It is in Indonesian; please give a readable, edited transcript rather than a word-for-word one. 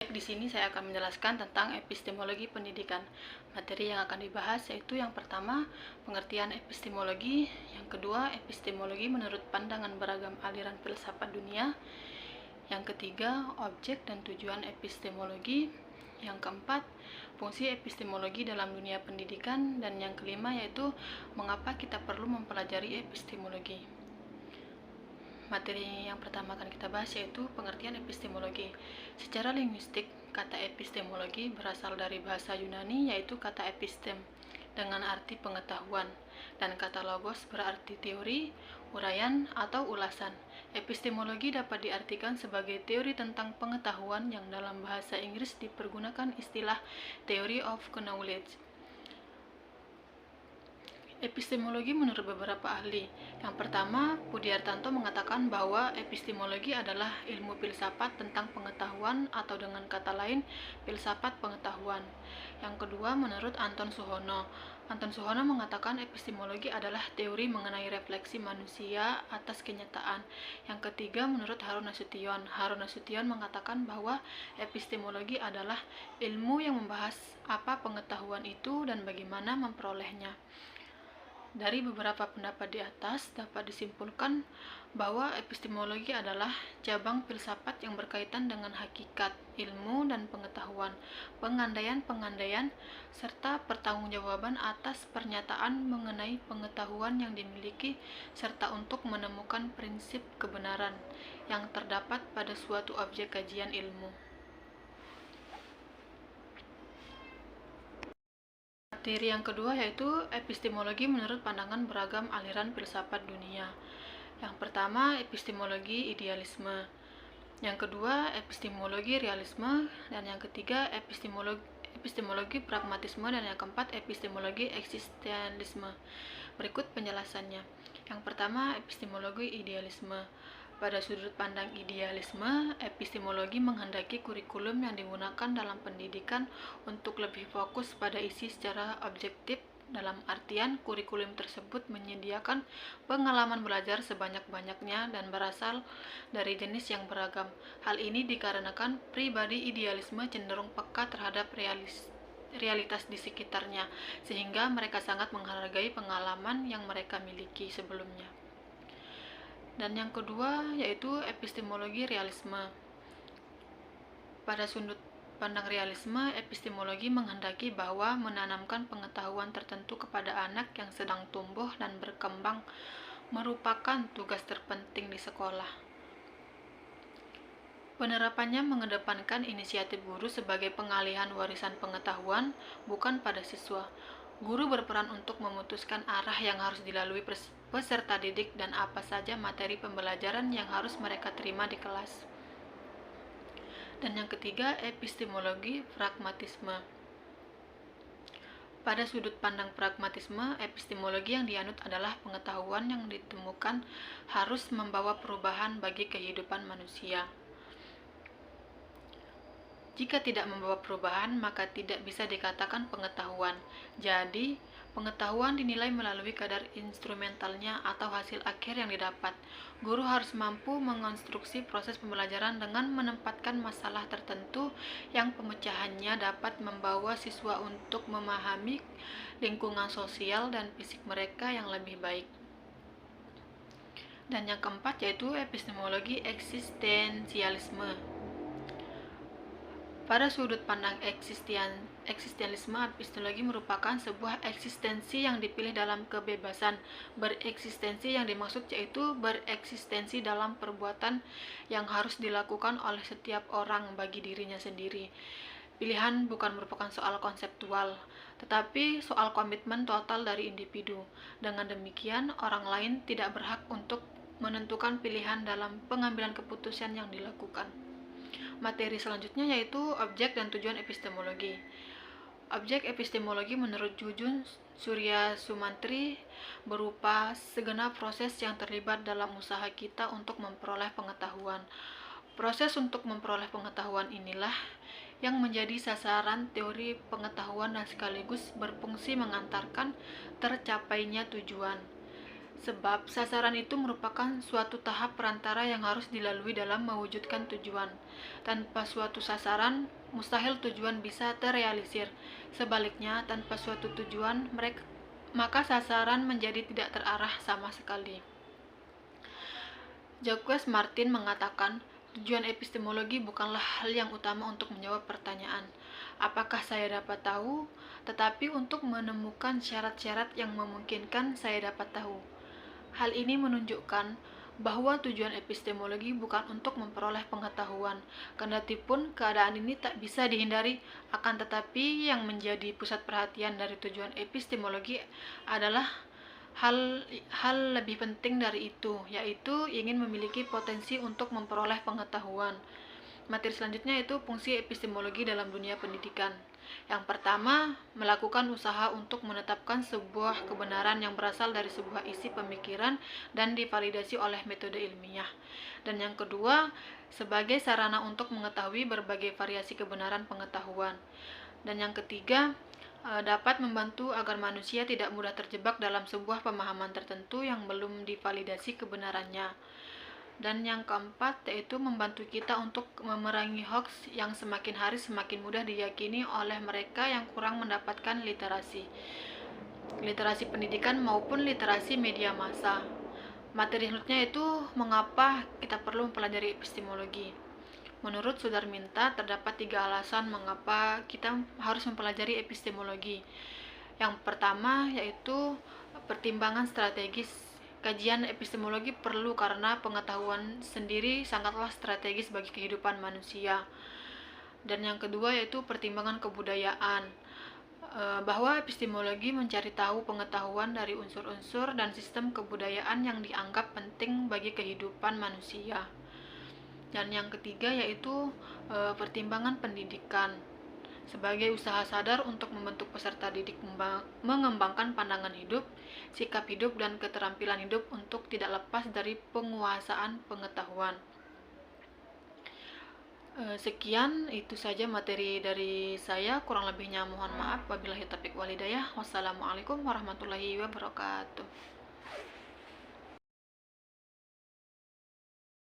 Di sini saya akan menjelaskan tentang epistemologi pendidikan. Materi yang akan dibahas yaitu yang pertama, pengertian epistemologi, yang kedua, epistemologi menurut pandangan beragam aliran filsafat dunia, yang ketiga, objek dan tujuan epistemologi, yang keempat, fungsi epistemologi dalam dunia pendidikan, dan yang kelima yaitu mengapa kita perlu mempelajari epistemologi. Materi yang pertama akan kita bahas yaitu pengertian epistemologi. Secara linguistik, kata epistemologi berasal dari bahasa Yunani yaitu kata epistem dengan arti pengetahuan, dan kata logos berarti teori, uraian, atau ulasan. Epistemologi dapat diartikan sebagai teori tentang pengetahuan yang dalam bahasa Inggris dipergunakan istilah theory of knowledge. Epistemologi menurut beberapa ahli. Yang pertama, Pudiartanto mengatakan bahwa epistemologi adalah ilmu filsafat tentang pengetahuan atau dengan kata lain, filsafat pengetahuan. Yang kedua, menurut Anton Suhono. Anton Suhono mengatakan epistemologi adalah teori mengenai refleksi manusia atas kenyataan. Yang ketiga, menurut Harun Nasution. Harun Nasution mengatakan bahwa epistemologi adalah ilmu yang membahas apa pengetahuan itu dan bagaimana memperolehnya. Dari beberapa pendapat di atas, dapat disimpulkan bahwa epistemologi adalah cabang filsafat yang berkaitan dengan hakikat, ilmu, dan pengetahuan, pengandaian-pengandaian, serta pertanggungjawaban atas pernyataan mengenai pengetahuan yang dimiliki, serta untuk menemukan prinsip kebenaran yang terdapat pada suatu objek kajian ilmu. Materi yang kedua yaitu epistemologi menurut pandangan beragam aliran filsafat dunia. Yang pertama, epistemologi idealisme. Yang kedua, epistemologi realisme, dan yang ketiga, epistemologi pragmatisme, dan yang keempat, epistemologi eksistensialisme. Berikut penjelasannya. Yang pertama, epistemologi idealisme. Pada sudut pandang idealisme, epistemologi menghendaki kurikulum yang digunakan dalam pendidikan untuk lebih fokus pada isi secara objektif, dalam artian kurikulum tersebut menyediakan pengalaman belajar sebanyak-banyaknya dan berasal dari jenis yang beragam. Hal ini dikarenakan pribadi idealisme cenderung peka terhadap realitas di sekitarnya, sehingga mereka sangat menghargai pengalaman yang mereka miliki sebelumnya. Dan yang kedua yaitu epistemologi realisme. Pada sudut pandang realisme, epistemologi menghendaki bahwa menanamkan pengetahuan tertentu kepada anak yang sedang tumbuh dan berkembang merupakan tugas terpenting di sekolah. Penerapannya mengedepankan inisiatif guru sebagai pengalihan warisan pengetahuan, bukan pada siswa. Guru berperan untuk memutuskan arah yang harus dilalui peserta didik dan apa saja materi pembelajaran yang harus mereka terima di kelas. Dan yang ketiga, epistemologi pragmatisme. Pada sudut pandang pragmatisme, epistemologi yang dianut adalah pengetahuan yang ditemukan harus membawa perubahan bagi kehidupan manusia. Jika tidak membawa perubahan, maka tidak bisa dikatakan pengetahuan. Jadi, pengetahuan dinilai melalui kadar instrumentalnya atau hasil akhir yang didapat. Guru harus mampu mengonstruksi proses pembelajaran dengan menempatkan masalah tertentu yang pemecahannya dapat membawa siswa untuk memahami lingkungan sosial dan fisik mereka yang lebih baik. Dan yang keempat yaitu epistemologi eksistensialisme. Pada sudut pandang eksistensialisme, epistemologi merupakan sebuah eksistensi yang dipilih dalam kebebasan bereksistensi. Yang dimaksud yaitu bereksistensi dalam perbuatan yang harus dilakukan oleh setiap orang bagi dirinya sendiri. Pilihan bukan merupakan soal konseptual, tetapi soal komitmen total dari individu. Dengan demikian, orang lain tidak berhak untuk menentukan pilihan dalam pengambilan keputusan yang dilakukan. Materi selanjutnya yaitu objek dan tujuan epistemologi. Objek epistemologi menurut Jujun Surya Sumantri berupa segenap proses yang terlibat dalam usaha kita untuk memperoleh pengetahuan. Proses untuk memperoleh pengetahuan inilah yang menjadi sasaran teori pengetahuan dan sekaligus berfungsi mengantarkan tercapainya tujuan. Sebab sasaran itu merupakan suatu tahap perantara yang harus dilalui dalam mewujudkan tujuan. Tanpa suatu sasaran, mustahil tujuan bisa terrealisir. Sebaliknya, tanpa suatu tujuan, maka sasaran menjadi tidak terarah sama sekali. Jacques Martin mengatakan, tujuan epistemologi bukanlah hal yang utama untuk menjawab pertanyaan, apakah saya dapat tahu, tetapi untuk menemukan syarat-syarat yang memungkinkan saya dapat tahu. Hal ini menunjukkan bahwa tujuan epistemologi bukan untuk memperoleh pengetahuan, kendatipun keadaan ini tak bisa dihindari, akan tetapi yang menjadi pusat perhatian dari tujuan epistemologi adalah hal lebih penting dari itu, yaitu ingin memiliki potensi untuk memperoleh pengetahuan. Materi selanjutnya itu fungsi epistemologi dalam dunia pendidikan. Yang pertama, melakukan usaha untuk menetapkan sebuah kebenaran yang berasal dari sebuah isi pemikiran dan divalidasi oleh metode ilmiah. Dan yang kedua, sebagai sarana untuk mengetahui berbagai variasi kebenaran pengetahuan. Dan yang ketiga, dapat membantu agar manusia tidak mudah terjebak dalam sebuah pemahaman tertentu yang belum divalidasi kebenarannya. Dan yang keempat, yaitu membantu kita untuk memerangi hoax yang semakin hari semakin mudah diyakini oleh mereka yang kurang mendapatkan literasi pendidikan maupun literasi media massa. Materi selanjutnya itu mengapa kita perlu mempelajari epistemologi. Menurut Sudarminta, terdapat 3 alasan mengapa kita harus mempelajari epistemologi. Yang pertama yaitu pertimbangan strategis. Kajian epistemologi perlu karena pengetahuan sendiri sangatlah strategis bagi kehidupan manusia. Dan yang kedua yaitu pertimbangan kebudayaan, bahwa epistemologi mencari tahu pengetahuan dari unsur-unsur dan sistem kebudayaan yang dianggap penting bagi kehidupan manusia. Dan yang ketiga yaitu pertimbangan pendidikan, sebagai usaha sadar untuk membentuk peserta didik mengembangkan pandangan hidup, sikap hidup, dan keterampilan hidup untuk tidak lepas dari penguasaan pengetahuan. Sekian, itu saja materi dari saya, kurang lebihnya mohon maaf. Wabillahi taufiq walhidayah. Wassalamualaikum warahmatullahi wabarakatuh.